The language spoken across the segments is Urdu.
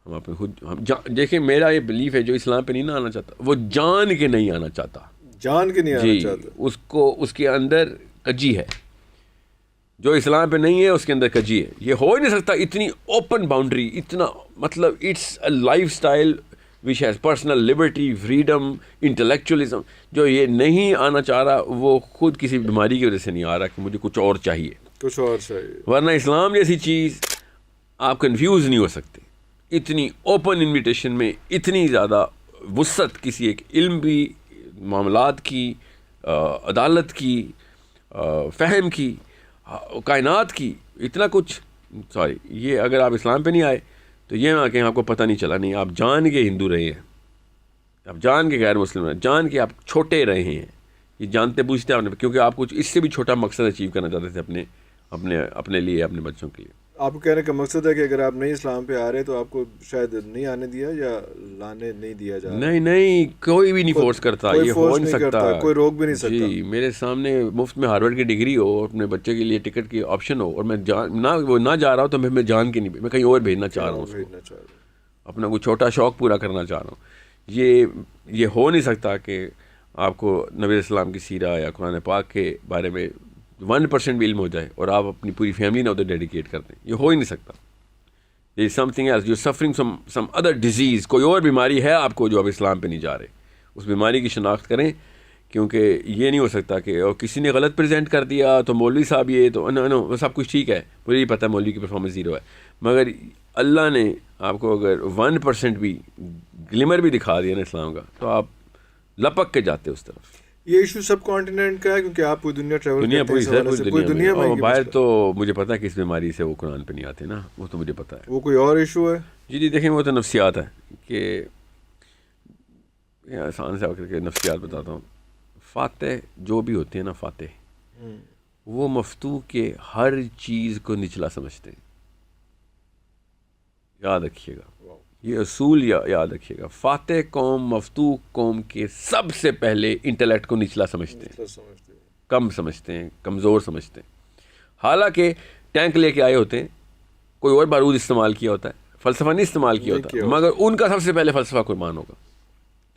ہم اپنے خود دیکھیں میرا یہ بلیف ہے جو اسلام پہ نہیں نہ آنا چاہتا وہ جان کے نہیں آنا چاہتا, جان کے نہیں آنا چاہتا, اس کو اس کے اندر کجی ہے. جو اسلام پہ نہیں ہے اس کے اندر کجی ہے. یہ ہو ہی نہیں سکتا اتنی اوپن باؤنڈری, اتنا مطلب it's a life style which has personal liberty, freedom, intellectualism. جو یہ نہیں آنا چاہ رہا وہ خود کسی بیماری کی وجہ سے نہیں آ رہا کہ مجھے کچھ اور چاہیے, کچھ اور چاہیے. ورنہ اسلام جیسی چیز آپ کنفیوز نہیں ہو سکتے. اتنی اوپن انویٹیشن میں اتنی زیادہ وسعت کسی ایک علم بھی, معاملات کی, عدالت کی, فہم کی, کائنات کی, اتنا کچھ. یہ اگر آپ اسلام پہ نہیں آئے تو یہ نہ کہ آپ کو پتہ نہیں چلا. نہیں, آپ جان کے ہندو رہے ہیں, آپ جان کے غیر مسلم رہے, جان کے آپ چھوٹے رہے ہیں. یہ جانتے بوجھتے آپ نے, کیونکہ آپ کچھ اس سے بھی چھوٹا مقصد اچیو کرنا چاہتے تھے اپنے لیے, اپنے بچوں کے لیے. آپ کو کہنے کا مقصد ہے کہ اگر آپ نئی اسلام پہ آ رہے تو آپ کو شاید نہیں آنے دیا یا لانے نہیں دیا جا رہا؟ نہیں, کوئی بھی نہیں فورس کرتا, یہ ہو نہیں سکتا, کوئی روک بھی نہیں سکتا. جی, میرے سامنے مفت میں ہارورڈ کی ڈگری ہو, اپنے بچے کے لیے ٹکٹ کی آپشن ہو, اور میں وہ نہ جا رہا ہوں تو میں جان کے نہیں, میں کہیں اور بھیجنا چاہ رہا ہوں اس کو, اپنا کوئی چھوٹا شوق پورا کرنا چاہ رہا ہوں. یہ ہو نہیں سکتا کہ آپ کو نبی السلام کی سیرہ یا قرآن پاک کے بارے میں 1% بھی علم ہو جائے اور آپ اپنی پوری فیملی نہ ادھر ڈیڈیکیٹ کر دیں. یہ ہو ہی نہیں سکتا. یہ something else, you suffering some other disease, کوئی اور بیماری ہے آپ کو جو آپ اسلام پہ نہیں جا رہے, اس بیماری کی شناخت کریں. کیونکہ یہ نہیں ہو سکتا کہ اور کسی نے غلط پریزنٹ کر دیا تو مولوی صاحب یہ تو نو سب کچھ ٹھیک ہے, مجھے پتہ ہے مولوی کی پرفارمنس زیرو ہے, مگر اللہ نے آپ کو اگر 1% بھی گلمر بھی دکھا دیا نا اسلام کا تو آپ لپک کے جاتے اس طرف. یہ ایشو سب کانٹیننٹ کا ہے کیونکہ آپ پوری دنیا ٹریول پوری دنیا میں باہر تو مجھے پتا ہے کہ اس بیماری سے وہ قرآن پہ نہیں آتے نا, وہ تو مجھے پتا ہے. وہ کوئی اور ایشو ہے؟ جی دیکھیں وہ تو نفسیات ہے, کہ آسان سے آ کر کے نفسیات بتاتا ہوں. فاتح جو بھی ہوتے ہیں نا, فاتح وہ مفتوح کے ہر چیز کو نچلا سمجھتے ہیں. یاد رکھیے گا یہ اصول, یاد رکھیے گا. فاتح قوم مفتوح قوم کے سب سے پہلے انٹلیکٹ کو نچلا سمجھتے ہیں, کم سمجھتے ہیں, کمزور سمجھتے ہیں. حالانکہ ٹینک لے کے آئے ہوتے ہیں, کوئی اور بارود استعمال کیا ہوتا ہے, فلسفہ نہیں استعمال کیا ہوتا, مگر ان کا سب سے پہلے فلسفہ قربان ہوگا.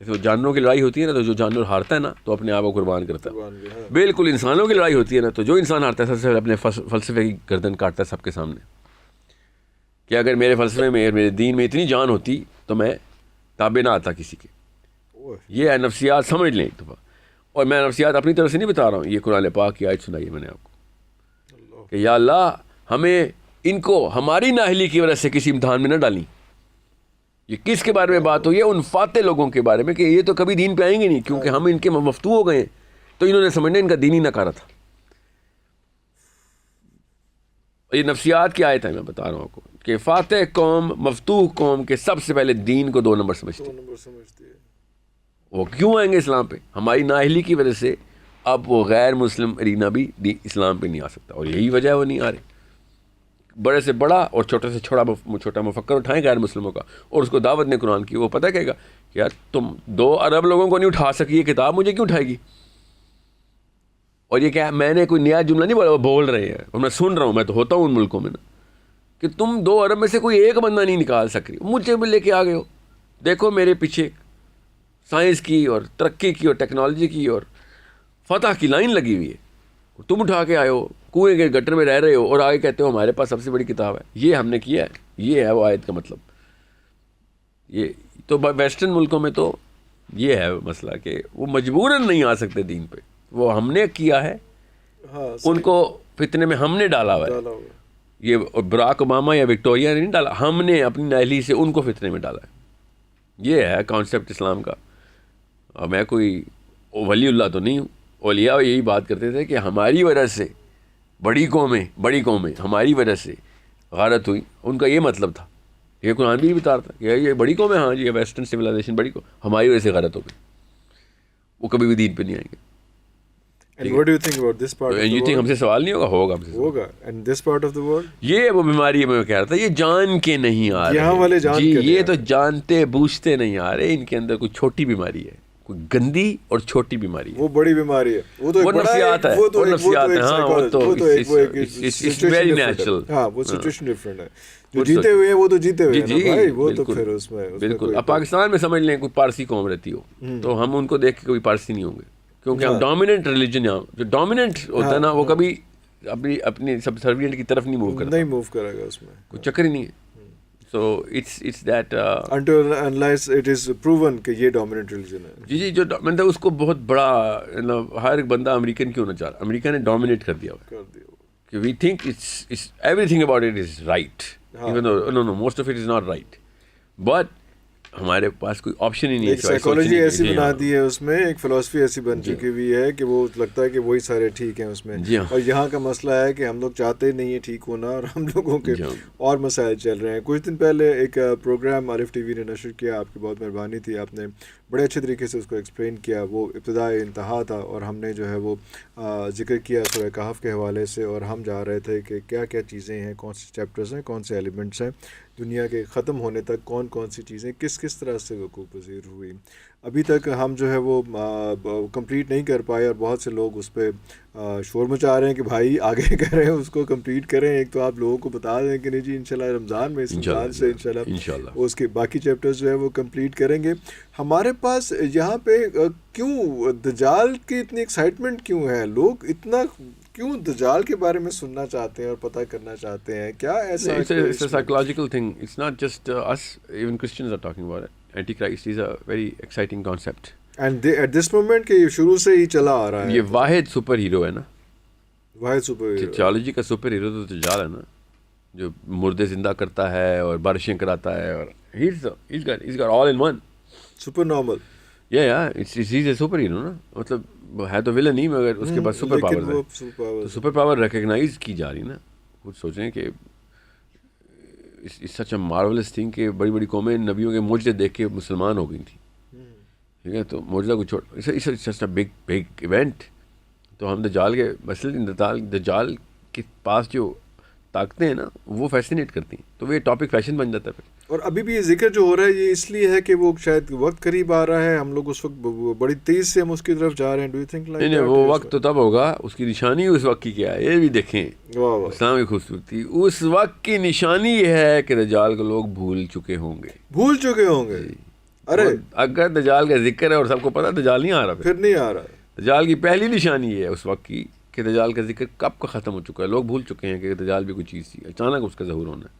جیسے جانوروں کی لڑائی ہوتی ہے نا تو جو جانور ہارتا ہے نا تو اپنے آپ کو قربان کرتا ہے. بالکل انسانوں کی لڑائی ہوتی ہے نا تو جو انسان ہارتا ہے سب سے پہلے اپنے فلسفے کی گردن کاٹتا ہے سب کے سامنے, کہ اگر میرے فلسفے میں, میرے دین میں اتنی جان ہوتی تو میں تابع نہ آتا کسی کے. یہ ہے نفسیات, سمجھ لیں ایک دفعہ. اور میں نفسیات اپنی طرف سے نہیں بتا رہا ہوں, یہ قرآن پاک کی آیت سنائی ہے میں نے آپ کو, کہ یا اللہ ہمیں ان کو ہماری نااہلی کی وجہ سے کسی امتحان میں نہ ڈالیں. یہ کس کے بارے میں بات ہوئی ہے؟ ان فاتح لوگوں کے بارے میں, کہ یہ تو کبھی دین پہ آئیں گے نہیں کیونکہ ہم ان کے مفتوح ہو گئے ہیں, تو انہوں نے سمجھنا ان کا دین ہی نکارا تھا. یہ نفسیات کی آیت ہے, میں بتا رہا ہوں آپ کو, کہ فاتح قوم مفتوح قوم کے سب سے پہلے دین کو 2 نمبر سمجھتے ہیں. وہ کیوں آئیں گے اسلام پہ؟ ہماری نااہلی کی وجہ سے اب وہ غیر مسلم ارینا بھی اسلام پہ نہیں آ سکتا, اور یہی وجہ ہے وہ نہیں آ رہے. بڑے سے بڑا اور چھوٹے سے چھوٹا مفکر اٹھائیں غیر مسلموں کا, اور اس کو دعوت نے قرآن کی, وہ پتہ کہے گا کہ یار تم 2 ارب لوگوں کو نہیں اٹھا سکی یہ کتاب, مجھے کیوں اٹھائے گی؟ اور یہ کیا میں نے کوئی نیا جملہ نہیں بولا, وہ بول رہے ہیں اور میں سن رہا ہوں, میں تو ہوتا ہوں ان ملکوں میں نا, کہ تم 2 ارب میں سے کوئی ایک بندہ نہیں نکال سک رہی, مجھے بھی لے کے آ گئے ہو. دیکھو میرے پیچھے سائنس کی اور ترقی کی اور ٹیکنالوجی کی اور فتح کی لائن لگی ہوئی ہے, تم اٹھا کے آئے ہو, کنویں کے گٹر میں رہ رہے ہو, اور آگے کہتے ہو ہمارے پاس سب سے بڑی کتاب ہے. یہ ہم نے کیا ہے, یہ ہے وہ آیت کا مطلب. یہ تو ویسٹرن ملکوں میں تو یہ ہے مسئلہ کہ وہ مجبوراً نہیں آ سکتے دین پہ, وہ ہم نے کیا ہے, ان کو فتنے میں ہم نے ڈالا ہوا ہے. یہ براک اوباما یا وکٹوریا نے نہیں ڈالا, ہم نے اپنی نااہلی سے ان کو فتنے میں ڈالا ہے. یہ ہے کانسیپٹ اسلام کا. اور میں کوئی ولی اللہ تو نہیں ہوں. اولیاء یہی بات کرتے تھے کہ ہماری وجہ سے بڑی قومیں ہماری وجہ سے غارت ہوئی. ان کا یہ مطلب تھا, یہ قرآن بھی بتا رہا تھا کہ یہ بڑی قوم ہے, ہاں جی, یہ ویسٹرن سویلائزیشن بڑی قوم, ہماری وجہ سے غارت ہو گئی, وہ کبھی بھی دین پہ نہیں آئیں گے. And what do you think about this part of the world? ہم سے سوال نہیں ہوگا ہم سے ہوگا. And this part of the world? یہ وہ بیماری میں کہہ رہا تھا, یہ جان کے نہیں آ رہے, یہاں والے جان جی کے یہ تو جانتے بوجھتے نہیں آ رہے, ان کے اندر کوئی چھوٹی بیماری ہے, کوئی گندی اور چھوٹی بیماری ہے. وہ بڑی بیماری ہے, وہ تو نفسیات ہے, وہ نفسیات ہے. ہاں وہ تو ویری نیچرل. ہاں وہ سچویشن ڈفرینٹ ہے. جو جیتے ہوئے ہیں وہ تو جیتے ہوئے ہیں بھائی, وہ تو پھر اس میں بالکل. اب پاکستان میں سمجھ لیں کوئی پارسی قوم رہتی ہو تو ہم ان کو دیکھ کے کوئی پارسی نہیں ہوں گے, کیونکہ ہم ڈومیننٹ ریلیجن, یہاں جو ڈومیننٹ ہوتا ہے نا وہ کبھی اپنی سبسروینٹ کی طرف نہیں موو کرے گا, اس میں کوئی چکر ہی نہیں ہے. So it's that until unless it is proven کہ یہ dominant religion ہے. جی جو مطلب اس کو بہت بڑا, ہر ایک بندہ امریکن کیوں نہ چاہ رہا, امریکہ نے ڈومینیٹ کر دیا کہ we think it's everything about it is right, even though no most of it is not right, but ہمارے پاس کوئی آپشن ہی نہیں ہے. ایک سائیکالوجی ایسی بنا دی ہے اس میں, ایک فلسفی ایسی بن چکی ہوئی ہے کہ وہ لگتا ہے کہ وہی سارے ٹھیک ہیں اس میں. اور یہاں کا مسئلہ ہے کہ ہم لوگ چاہتے نہیں ہیں ٹھیک ہونا, اور ہم لوگوں کے اور مسائل چل رہے ہیں. کچھ دن پہلے ایک پروگرام عارف ٹی وی نے نشر کیا, آپ کی بہت مہربانی تھی, آپ نے بڑے اچھے طریقے سے اس کو ایکسپلین کیا. وہ ابتدائی انتہا تھا اور ہم نے جو ہے وہ ذکر کیا سورہ کہف کے حوالے سے, اور ہم جا رہے تھے کہ کیا کیا چیزیں ہیں, کون سے چیپٹرز ہیں, کون سے ایلیمنٹس ہیں, دنیا کے ختم ہونے تک کون کون سی چیزیں کس طرح سے وقوع پذیر ہوئی. ابھی تک ہم جو ہے وہ کمپلیٹ نہیں کر پائے, اور بہت سے لوگ اس پہ شور مچا رہے ہیں کہ بھائی آگے کریں, اس کو کمپلیٹ کریں. ایک تو آپ لوگوں کو بتا دیں کہ نہیں جی انشاءاللہ رمضان میں, اس رمضان سے انشاءاللہ اس کے باقی چیپٹرز جو ہے وہ کمپلیٹ کریں گے. ہمارے پاس یہاں پہ کیوں دجال کی اتنی ایکسائٹمنٹ کیوں ہے, لوگ اتنا کیوں دجال کے بارے میں سننا چاہتے ہیں اور پتہ کرنا چاہتے ہیں, کیا ایسا؟ It's a psychological thing. It's not just us, even Christians are talking about it. Antichrist is a very exciting concept. And at this moment کہ یہ شروع سے ہی چلا آ رہا ہے. یہ واحد سپر ہیرو ہے نا, واحد سپر ہیرو, تھیولوجی کا سپر ہیرو تو دجال ہے نا, جو مردے زندہ کرتا ہے اور بارشیں کراتا ہے, اور he's got all in one. Super normal. he's a super hero نا, مطلب ہے تو ولن نہیں مگر اس کے پاس سپر پاور ہے. تو سپر پاور ریکگنائز کی جا رہی نا. کچھ سوچیں کہ سچ اے مارولس تھنگ کہ بڑی بڑی قومیں نبیوں کے معجزے دیکھ کے مسلمان ہو گئی تھیں, ٹھیک ہے, تو معجزہ کو چھوڑ, it's just a big event. تو ہم دجال کے پاس جو طاقتیں ہیں نا وہ فیسینیٹ کرتی ہیں, تو وہ یہ ٹاپک فیشن بن جاتا ہے پھر. اور ابھی بھی یہ ذکر جو ہو رہا ہے یہ اس لیے ہے کہ وہ شاید وقت قریب آ رہا ہے, ہم لوگ اس وقت بڑی تیز سے ہم اس کی طرف جا رہے ہیں. ڈو یو تھنک لائک نہیں وہ وقت تو تب ہوگا, اس کی نشانی اس وقت کی کیا ہے یہ بھی دیکھیں. اسلام کی خوبصورتی اس وقت کی نشانی یہ ہے کہ دجال کو لوگ بھول چکے ہوں گے. ارے اگر دجال کا ذکر ہے اور سب کو پتا دجال نہیں آ رہا, پھر نہیں آ رہا. دجال کی پہلی نشانی یہ ہے اس وقت کی کہ دجال کا ذکر کب کا ختم ہو چکا ہے. لوگ بھول چکے ہیں کہ دجال بھی کوئی چیز تھی, اچانک اس کا ظہور ہونا ہے.